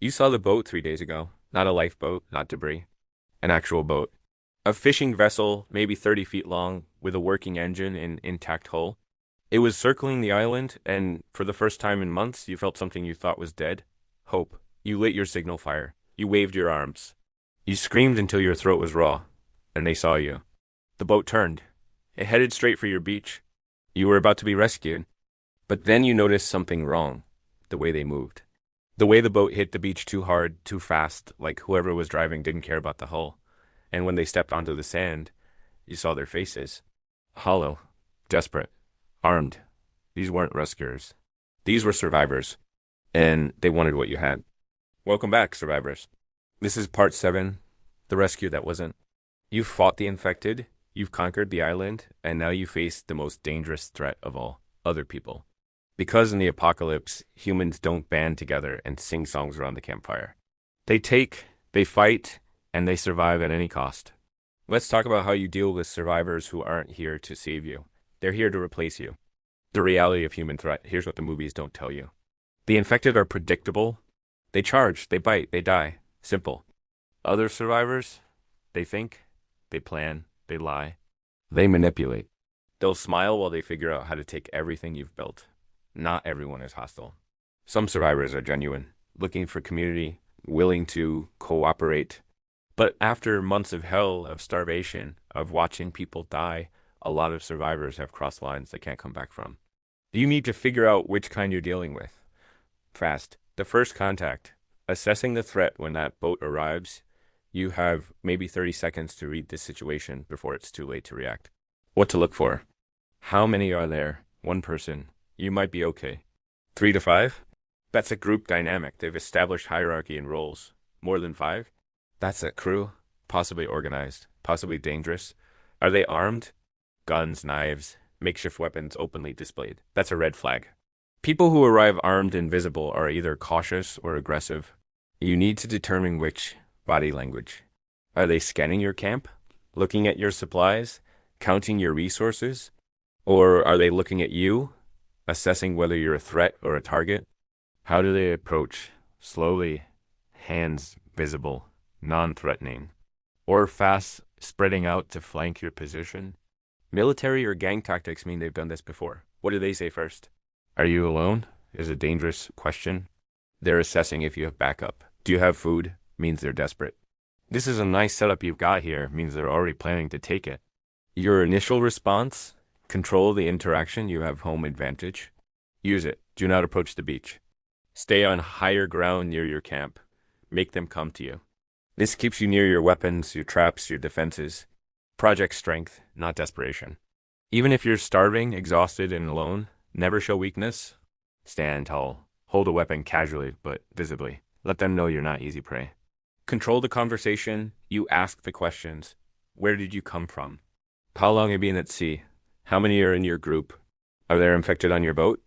You saw the boat 3 days ago. Not a lifeboat, not debris. An actual boat. A fishing vessel, maybe 30 feet long, with a working engine and intact hull. It was circling the island, and for the first time in months, you felt something you thought was dead. Hope. You lit your signal fire. You waved your arms. You screamed until your throat was raw, and they saw you. The boat turned. It headed straight for your beach. You were about to be rescued. But then you noticed something wrong. The way they moved. The way the boat hit the beach too hard, too fast, like whoever was driving didn't care about the hull. And when they stepped onto the sand, you saw their faces. Hollow. Desperate. Armed. These weren't rescuers. These were survivors. And they wanted what you had. Welcome back, survivors. This is part 7, the rescue that wasn't. You've fought the infected, you've conquered the island, and now you face the most dangerous threat of all, other people. Because in the apocalypse, humans don't band together and sing songs around the campfire. They take, they fight, and they survive at any cost. Let's talk about how you deal with survivors who aren't here to save you. They're here to replace you. The reality of human threat. Here's what the movies don't tell you. The infected are predictable. They charge, they bite, they die. Simple. Other survivors, they think, they plan, they lie. They manipulate. They'll smile while they figure out how to take everything you've built. Not everyone is hostile. Some survivors are genuine, looking for community, willing to cooperate. But after months of hell, of starvation, of watching people die, a lot of survivors have crossed lines they can't come back from. You need to figure out which kind you're dealing with. Fast. The first contact. Assessing the threat when that boat arrives. You have maybe 30 seconds to read this situation before it's too late to react. What to look for. How many are there? One person. You might be okay. 3 to 5? That's a group dynamic. They've established hierarchy and roles. More than 5? That's a crew. Possibly organized. Possibly dangerous. Are they armed? Guns, knives, makeshift weapons openly displayed. That's a red flag. People who arrive armed and visible are either cautious or aggressive. You need to determine which. Body language. Are they scanning your camp? Looking at your supplies? Counting your resources? Or are they looking at you? Assessing whether you're a threat or a target? How do they approach? Slowly, hands visible, non-threatening. Or fast, spreading out to flank your position? Military or gang tactics mean they've done this before. What do they say first? Are you alone? Is a dangerous question. They're assessing if you have backup. Do you have food? Means they're desperate. This is a nice setup you've got here. Means they're already planning to take it. Your initial response? Control the interaction. You have home advantage. Use it. Do not approach the beach. Stay on higher ground near your camp. Make them come to you. This keeps you near your weapons, your traps, your defenses. Project strength, not desperation. Even if you're starving, exhausted, and alone, never show weakness. Stand tall. Hold a weapon casually, but visibly. Let them know you're not easy prey. Control the conversation. You ask the questions. Where did you come from? How long have you been at sea? How many are in your group? Are they infected on your boat?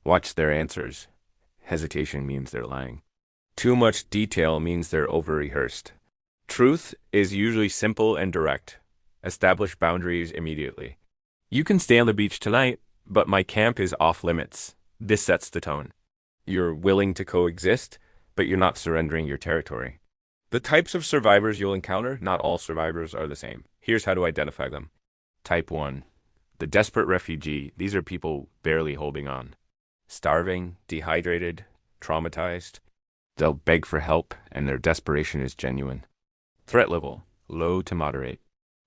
Watch their answers. Hesitation means they're lying. Too much detail means they're over-rehearsed. Truth is usually simple and direct. Establish boundaries immediately. You can stay on the beach tonight, but my camp is off limits. This sets the tone. You're willing to coexist, but you're not surrendering your territory. The types of survivors you'll encounter, not all survivors are the same. Here's how to identify them. Type 1. The desperate refugee. These are people barely holding on. Starving, dehydrated, traumatized. They'll beg for help, and their desperation is genuine. Threat level. Low to moderate.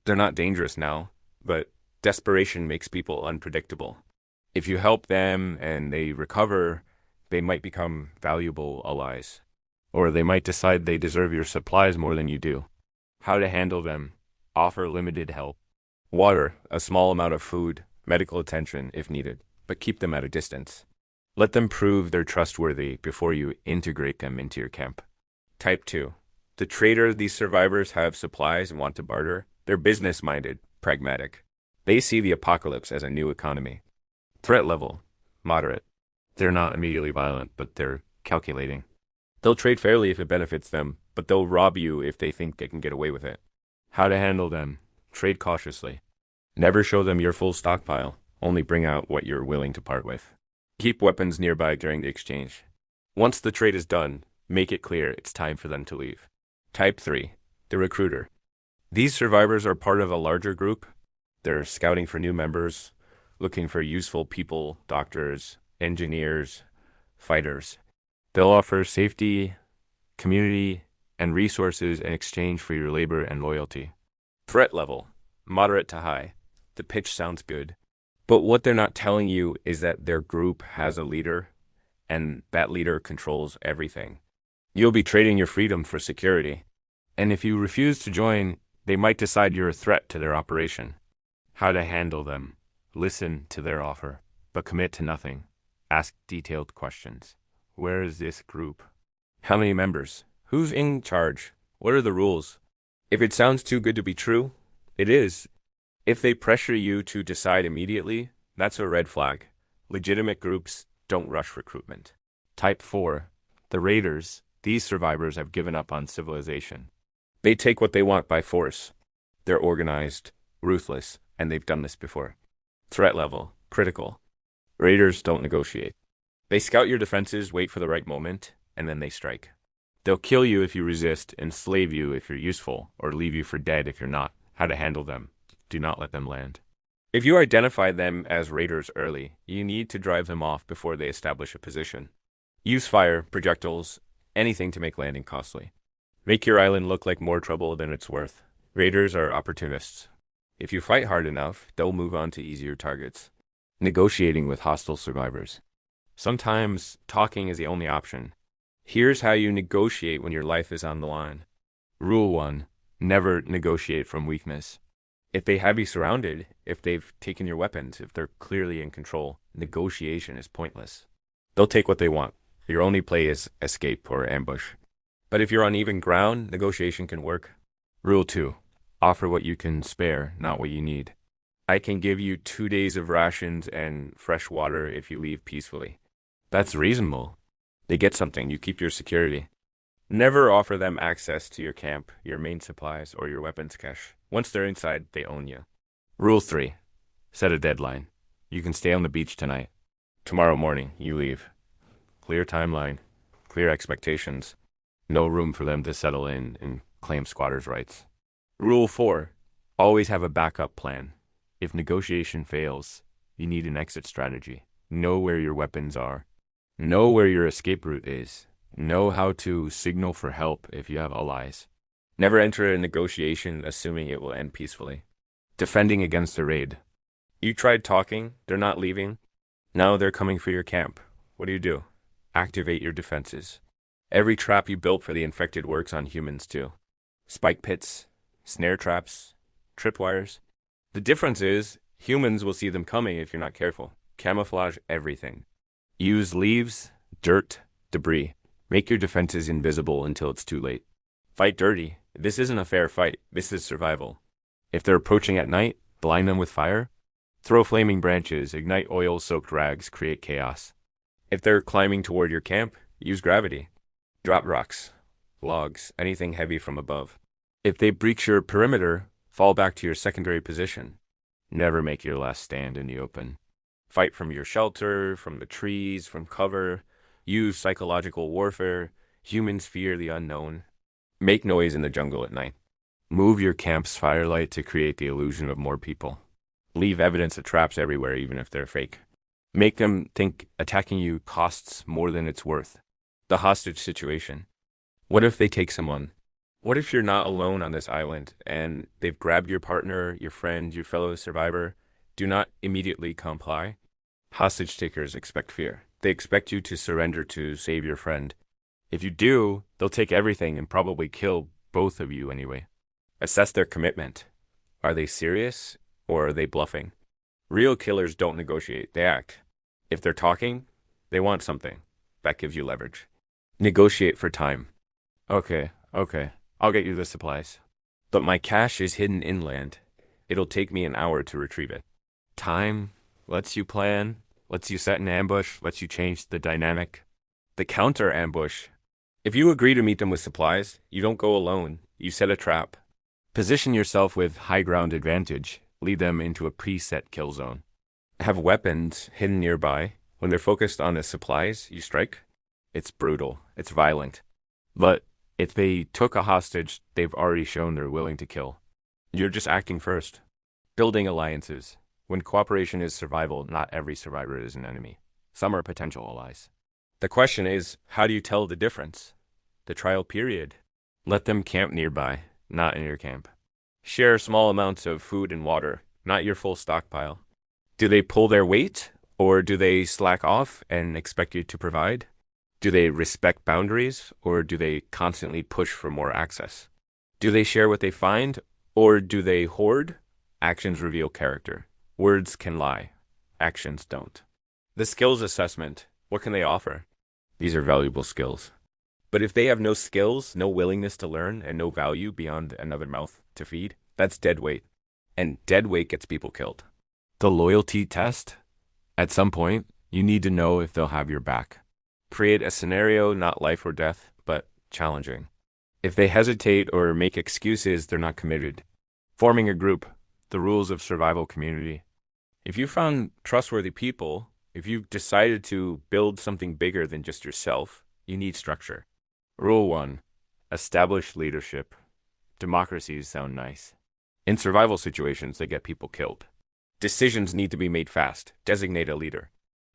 They're not dangerous now, but desperation makes people unpredictable. If you help them and they recover, they might become valuable allies. Or they might decide they deserve your supplies more than you do. How to handle them. Offer limited help. Water, a small amount of food, medical attention if needed, but keep them at a distance. Let them prove they're trustworthy before you integrate them into your camp. Type 2. The trader these survivors have supplies and want to barter. They're business-minded, pragmatic. They see the apocalypse as a new economy. Threat level, moderate. They're not immediately violent, but they're calculating. They'll trade fairly if it benefits them, but they'll rob you if they think they can get away with it. How to handle them. Trade cautiously. Never show them your full stockpile. Only bring out what you're willing to part with. Keep weapons nearby during the exchange. Once the trade is done, Make it clear it's time for them to leave. Type 3. The recruiter. These survivors are part of a larger group. They're scouting for new members, looking for useful people, doctors, engineers, fighters. They'll offer safety, community, and resources in exchange for your labor and loyalty. Threat level, moderate to high. The pitch sounds good. But what they're not telling you is that their group has a leader, and that leader controls everything. You'll be trading your freedom for security. And if you refuse to join, they might decide you're a threat to their operation. How to handle them. Listen to their offer, but commit to nothing. Ask detailed questions. Where is this group? How many members? Who's in charge? What are the rules? If it sounds too good to be true, it is. If they pressure you to decide immediately, that's a red flag. Legitimate groups don't rush recruitment. Type 4. The raiders. These survivors have given up on civilization. They take what they want by force. They're organized, ruthless, and they've done this before. Threat level, critical. Raiders don't negotiate. They scout your defenses, wait for the right moment, and then they strike. They'll kill you if you resist, enslave you if you're useful, or leave you for dead if you're not. How to handle them. Do not let them land. If you identify them as raiders early, you need to drive them off before they establish a position. Use fire, projectiles, anything to make landing costly. Make your island look like more trouble than it's worth. Raiders are opportunists. If you fight hard enough, they'll move on to easier targets. Negotiating with hostile survivors. Sometimes talking is the only option. Here's how you negotiate when your life is on the line. Rule 1. Never negotiate from weakness. If they have you surrounded, if they've taken your weapons, if they're clearly in control, negotiation is pointless. They'll take what they want. Your only play is escape or ambush. But if you're on even ground, negotiation can work. Rule 2. Offer what you can spare, not what you need. I can give you 2 days of rations and fresh water if you leave peacefully. That's reasonable. They get something, you keep your security. Never offer them access to your camp, your main supplies, or your weapons cache. Once they're inside, they own you. Rule 3. Set a deadline. You can stay on the beach tonight. Tomorrow morning, you leave. Clear timeline. Clear expectations. No room for them to settle in and claim squatters' rights. Rule 4. Always have a backup plan. If negotiation fails, you need an exit strategy. Know where your weapons are. Know where your escape route is. Know how to signal for help if you have allies. Never enter a negotiation assuming it will end peacefully. Defending against a raid. You tried talking, they're not leaving. Now they're coming for your camp. What do? Activate your defenses. Every trap you built for the infected works on humans too. Spike pits, snare traps, tripwires. The difference is, humans will see them coming if you're not careful. Camouflage everything. Use leaves, dirt, debris. Make your defenses invisible until it's too late. Fight dirty. This isn't a fair fight. This is survival. If they're approaching at night, blind them with fire. Throw flaming branches, ignite oil-soaked rags, create chaos. If they're climbing toward your camp, use gravity. Drop rocks, logs, anything heavy from above. If they breach your perimeter, fall back to your secondary position. Never make your last stand in the open. Fight from your shelter, from the trees, from cover. Use psychological warfare. Humans fear the unknown. Make noise in the jungle at night. Move your camp's firelight to create the illusion of more people. Leave evidence of traps everywhere, even if they're fake. Make them think attacking you costs more than it's worth. The hostage situation. What if they take someone? What if you're not alone on this island and they've grabbed your partner, your friend, your fellow survivor? Do not immediately comply. Hostage takers expect fear. They expect you to surrender to save your friend. If you do, they'll take everything and probably kill both of you anyway. Assess their commitment. Are they serious or are they bluffing? Real killers don't negotiate, they act. If they're talking, they want something. That gives you leverage. Negotiate for time. Okay, I'll get you the supplies. But my cache is hidden inland. It'll take me an hour to retrieve it. Time lets you plan, lets you set an ambush, lets you change the dynamic. The counter ambush. If you agree to meet them with supplies, you don't go alone. You set a trap. Position yourself with high ground advantage. Lead them into a preset kill zone. Have weapons hidden nearby. When they're focused on the supplies, you strike. It's brutal. It's violent. But if they took a hostage, they've already shown they're willing to kill. You're just acting first. Building alliances. When cooperation is survival, not every survivor is an enemy. Some are potential allies. The question is, how do you tell the difference? The trial period. Let them camp nearby, not in your camp. Share small amounts of food and water, not your full stockpile. Do they pull their weight, or do they slack off and expect you to provide? Do they respect boundaries, or do they constantly push for more access? Do they share what they find, or do they hoard? Actions reveal character. Words can lie. Actions don't. The skills assessment. What can they offer? These are valuable skills. But if they have no skills, no willingness to learn, and no value beyond another mouth to feed, that's dead weight. And dead weight gets people killed. The loyalty test. At some point, you need to know if they'll have your back. Create a scenario, not life or death, but challenging. If they hesitate or make excuses, they're not committed. Forming a group. The rules of survival community. If you found trustworthy people, if you've decided to build something bigger than just yourself, you need structure. Rule 1. Establish leadership. Democracies sound nice. In survival situations, they get people killed. Decisions need to be made fast. Designate a leader.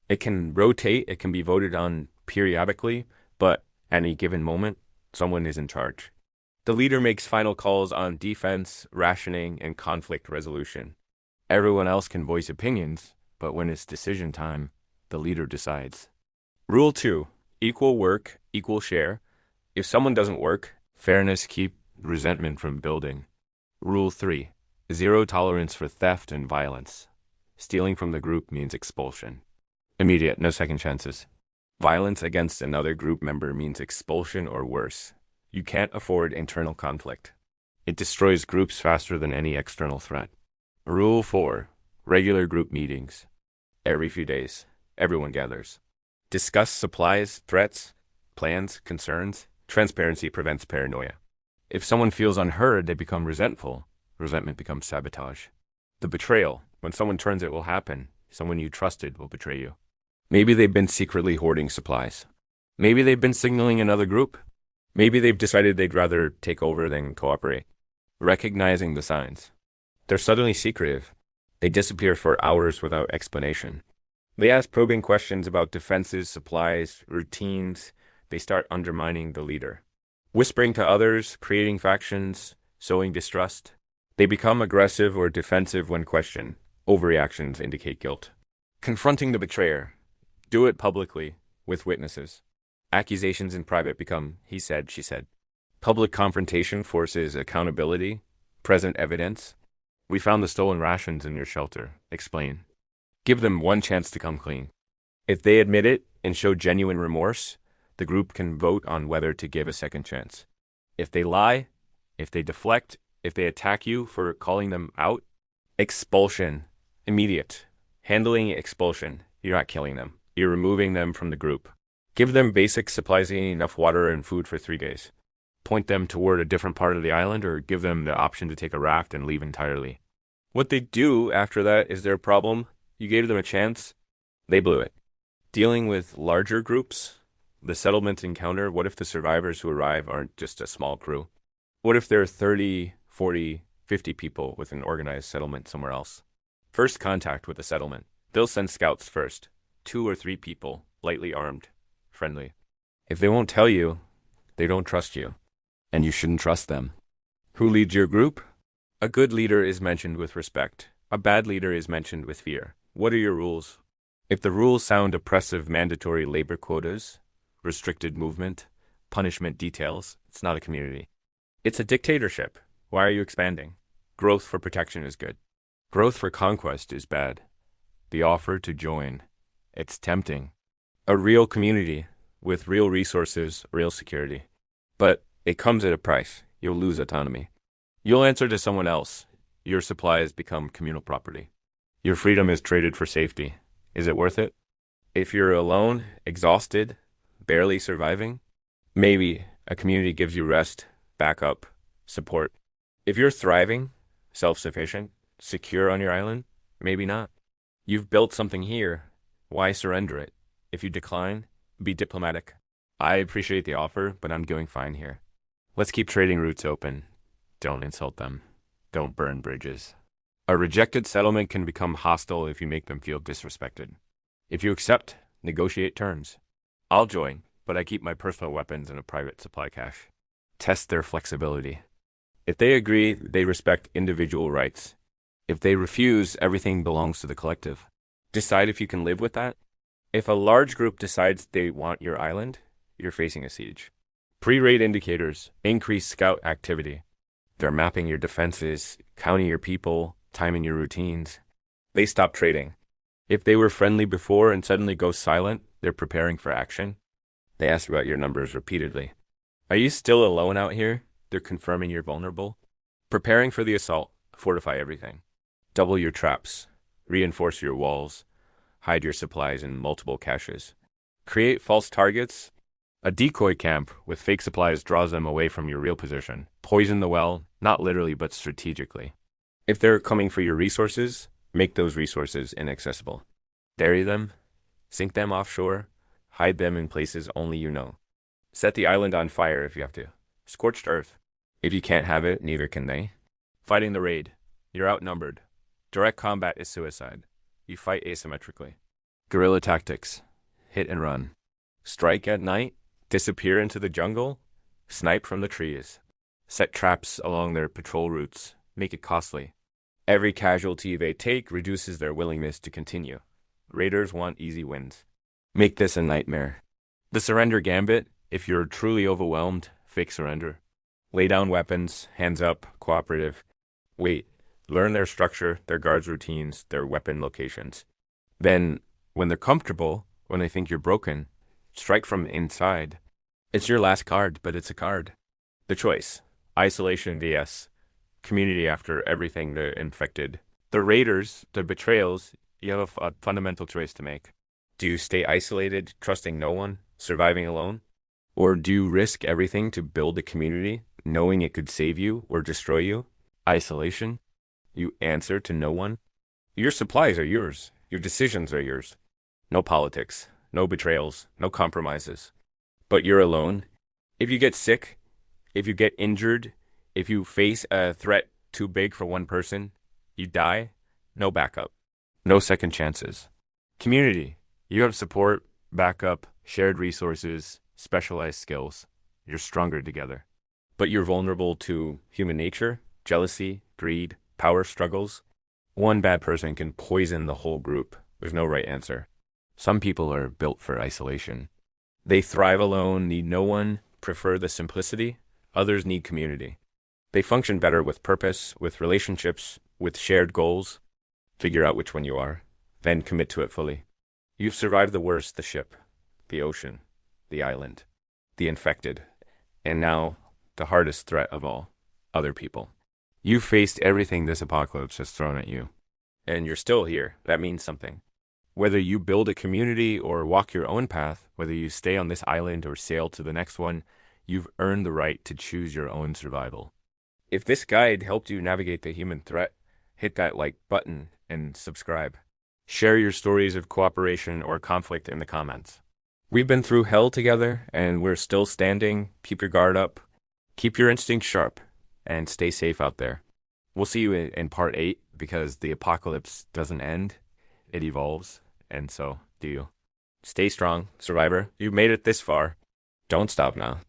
It can rotate, it can be voted on periodically, but at any given moment, someone is in charge. The leader makes final calls on defense, rationing, and conflict resolution. Everyone else can voice opinions, but when it's decision time, the leader decides. Rule 2. Equal work, equal share. If someone doesn't work, fairness keeps resentment from building. Rule 3. Zero tolerance for theft and violence. Stealing from the group means expulsion. Immediate, no second chances. Violence against another group member means expulsion or worse. You can't afford internal conflict. It destroys groups faster than any external threat. Rule 4. Regular group meetings. Every few days, everyone gathers. Discuss supplies, threats, plans, concerns. Transparency prevents paranoia. If someone feels unheard, they become resentful. Resentment becomes sabotage. The betrayal. When someone turns, it will happen. Someone you trusted will betray you. Maybe they've been secretly hoarding supplies. Maybe they've been signaling another group. Maybe they've decided they'd rather take over than cooperate. Recognizing the signs. They're suddenly secretive. They disappear for hours without explanation. They ask probing questions about defenses, supplies, routines. They start undermining the leader. Whispering to others, creating factions, sowing distrust. They become aggressive or defensive when questioned. Overreactions indicate guilt. Confronting the betrayer. Do it publicly, with witnesses. Accusations in private become he said, she said. Public confrontation forces accountability, present evidence. We found the stolen rations in your shelter. Explain. Give them one chance to come clean. If they admit it and show genuine remorse, the group can vote on whether to give a second chance. If they lie, if they deflect, if they attack you for calling them out, expulsion. Immediate. Handling expulsion. You're not killing them. You're removing them from the group. Give them basic supplies, enough water and food for 3 days. Point them toward a different part of the island or give them the option to take a raft and leave entirely. What they do after that is their problem. You gave them a chance. They blew it. Dealing with larger groups. The settlement encounter. What if the survivors who arrive aren't just a small crew? What if there are 30, 40, 50 people with an organized settlement somewhere else? First contact with the settlement. They'll send scouts first. 2 or 3 people, lightly armed, friendly. If they won't tell you, they don't trust you. And you shouldn't trust them. Who leads your group? A good leader is mentioned with respect. A bad leader is mentioned with fear. What are your rules? If the rules sound oppressive, mandatory labor quotas, restricted movement, punishment details, it's not a community. It's a dictatorship. Why are you expanding? Growth for protection is good. Growth for conquest is bad. The offer to join. It's tempting. A real community with real resources, real security. But it comes at a price. You'll lose autonomy. You'll answer to someone else. Your supplies become communal property. Your freedom is traded for safety. Is it worth it? If you're alone, exhausted, barely surviving, maybe a community gives you rest, backup, support. If you're thriving, self-sufficient, secure on your island, maybe not. You've built something here. Why surrender it? If you decline, be diplomatic. I appreciate the offer, but I'm doing fine here. Let's keep trading routes open. Don't insult them. Don't burn bridges. A rejected settlement can become hostile if you make them feel disrespected. If you accept, negotiate terms. I'll join, but I keep my personal weapons in a private supply cache. Test their flexibility. If they agree, they respect individual rights. If they refuse, everything belongs to the collective. Decide if you can live with that. If a large group decides they want your island, you're facing a siege. Pre-raid indicators increase scout activity. They're mapping your defenses, counting your people, timing your routines. They stop trading. If they were friendly before and suddenly go silent, they're preparing for action. They ask about your numbers repeatedly. Are you still alone out here? They're confirming you're vulnerable. Preparing for the assault, fortify everything. Double your traps. Reinforce your walls. Hide your supplies in multiple caches. Create false targets. A decoy camp with fake supplies draws them away from your real position. Poison the well, not literally but strategically. If they're coming for your resources, make those resources inaccessible. Bury them, sink them offshore, hide them in places only you know. Set the island on fire if you have to. Scorched earth. If you can't have it, neither can they. Fighting the raid. You're outnumbered. Direct combat is suicide. You fight asymmetrically. Guerrilla tactics. Hit and run. Strike at night. Disappear into the jungle. Snipe from the trees. Set traps along their patrol routes. Make it costly. Every casualty they take reduces their willingness to continue. Raiders want easy wins. Make this a nightmare. The surrender gambit. If you're truly overwhelmed, fake surrender. Lay down weapons, hands up, cooperative. Wait. Learn their structure, their guards' routines, their weapon locations. Then, when they're comfortable, when they think you're broken, strike from inside. It's your last card, but it's a card. The choice. Isolation vs. Community after everything they're infected. The raiders, the betrayals, you have a fundamental choice to make. Do you stay isolated, trusting no one, surviving alone? Or do you risk everything to build a community, knowing it could save you or destroy you? Isolation. You answer to no one. Your supplies are yours. Your decisions are yours. No politics, no betrayals, no compromises. But you're alone. If you get sick, if you get injured, if you face a threat too big for one person, you die, no backup. No second chances. Community. You have support, backup, shared resources, specialized skills. You're stronger together. But you're vulnerable to human nature, jealousy, greed, power struggles. One bad person can poison the whole group. There's no right answer. Some people are built for isolation. They thrive alone, need no one, prefer the simplicity. Others need community. They function better with purpose, with relationships, with shared goals. Figure out which one you are, then commit to it fully. You've survived the worst, the ship, the ocean, the island, the infected, and now the hardest threat of all, other people. You've faced everything this apocalypse has thrown at you, and you're still here. That means something. Whether you build a community or walk your own path, whether you stay on this island or sail to the next one, you've earned the right to choose your own survival. If this guide helped you navigate the human threat, hit that like button and subscribe. Share your stories of cooperation or conflict in the comments. We've been through hell together, and we're still standing. Keep your guard up. Keep your instincts sharp. And stay safe out there. We'll see you in part 8 because the apocalypse doesn't end. It evolves. And so do you. Stay strong, survivor. You made it this far. Don't stop now.